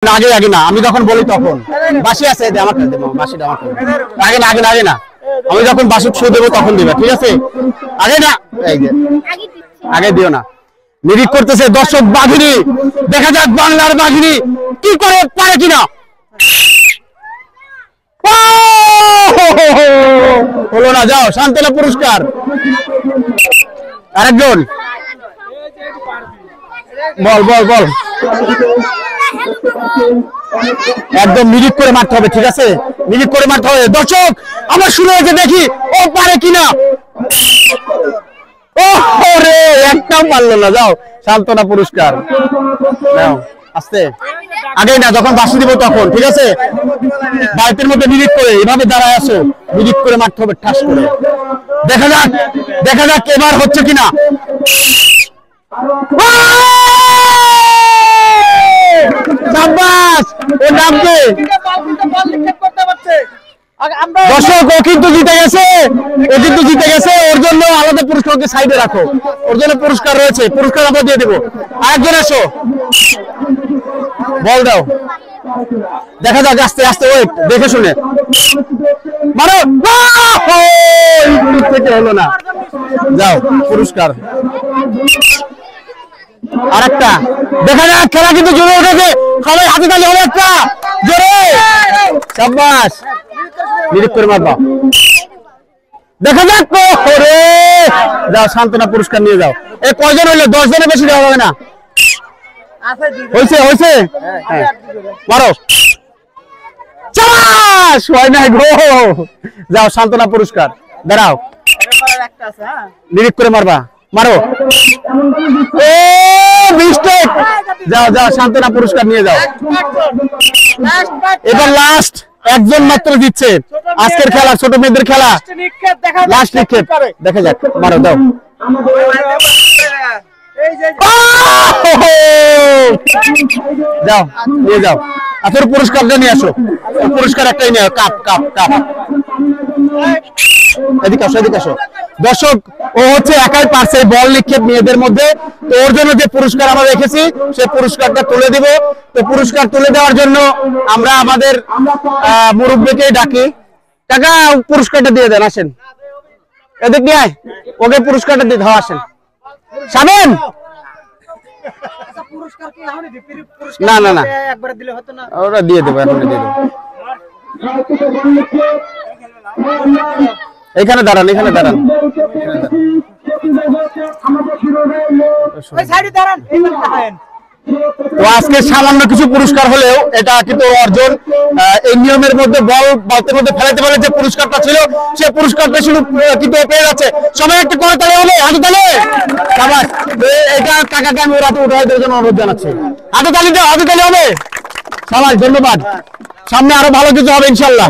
আগে আগে না, আমি যখন বলি তখন বাসি আছে আমাকে বাসিটা আমাকে আগে না আগে না আগে না, আমি যখন বাসি ছু দেবো তখন দিবে, ঠিক আছে? আগে না, এই যে আগে দিও না। নিরিখ করতেছে দর্শক বাঘিনী, দেখা যাক বাংলার বাঘিনী কি করে পারে কিনা। হলো না, যাও সান্ত্বনা পুরস্কার। আরেকজন বল বল বল, একদম মিরিক করে মারতে হবে, ঠিক আছে? মিরিক করে মারতে হবে। দর্শক আমার শুরু হয়েছে, দেখি ও পারে কিনা। ও রে, একটাও পারলো না। যাও সান্ত্বনা পুরস্কার নাও। আস্তে আগে না, যখন বাসি দিব তখন, ঠিক আছে? বাড়ির মধ্যে মিরিক করে এভাবে দাঁড়ায় আসো, মিরিক করে মারতে হবে ঠাস করে। দেখা যাক দেখা যাক এবার হচ্ছে কিনা। দর্শক ও কিন্তু জিতে গেছে, ও কিন্তু জিতে গেছে। ওর জন্য আলাদা পুরস্কারকে সাইডে রাখো, ওর জন্য পুরস্কার রয়েছে, পুরস্কার আমরা দিয়ে দেবো। আরেকজন এসো, বল দাও। দেখা যাক, আস্তে আস্তে ওয়েট, দেখে শুনে মারো। থেকে হলো না, যাও পুরস্কার। আরেকটা দেখা যাক, খেলা কিন্তু জোরে উঠেছে, সবাই হাতে তালি হলো একটা জোরে। শাবাশ, মিরিক করে মারবা। দেখা যাক, ওরে যাও সান্ত্বনা পুরস্কার নিয়ে যাও। এই কয়জন হইলো? 10 জনের বেশি দেওয়া হবে না। হয়েছে হয়েছে, মারো। চাস হয় নাই গো, যাও সান্ত্বনা পুরস্কার। দাঁড়াও, মিরিক করে মারবা, মারো। ও মিস্টেক, যাও যাও সান্ত্বনা পুরস্কার নিয়ে যাও। এবার লাস্ট একজন মাত্র দিচ্ছে আজকের খেলা, ছোট মেয়েদের খেলা। লাস্ট নিক্ষেপ দেখা যাক, মারো দাও। যাও নিয়ে যাও, আসলে পুরস্কারটা নিয়ে আসো। পুরস্কার একটাই নিয়ে, কাপ কাপ কাপ। এদিকে আসো, এদিকে আসো। দর্শক ও হচ্ছে একাই পারছে বল নিক্ষেপ মেয়েদের মধ্যে। তো ওর জন্য যে পুরস্কার আমরা রেখেছি সেই পুরস্কারটা তুলে দিব। তো পুরস্কার তুলে দেওয়ার জন্য আমরা আমাদের মুরব্বীকে ডাকি। কাকা পুরস্কারটা দিয়ে দেন, আসেন এদিক নিয়ে, ওকে পুরস্কারটা দিয়ে দাও, আসেন। সাবেন না না না, ওরা দিয়ে দেবো, এখন দিয়ে দেবো। এখানে দাঁড়ান, এখানে দাঁড়ান। তো আজকে সামান্য কিছু পুরস্কার হলেও এটা কিন্তু অর্জন। এই নিয়মের মধ্যে বল বালতির মধ্যে ফেলাতে পারে যে পুরস্কারটা ছিল, সে পুরস্কারটা শুধু কিন্তু পেয়ে যাচ্ছে। সবাই একটা করে তালে হবে, হাতে তালে। এটা কাকাকে আমি রাতে উঠে দেওয়ার জন্য অনুরোধ জানাচ্ছি। হাতে তালি দাও, হাতে তালি হবে সবাই। ধন্যবাদ, সামনে আরো ভালো কিছু হবে ইনশাল্লাহ।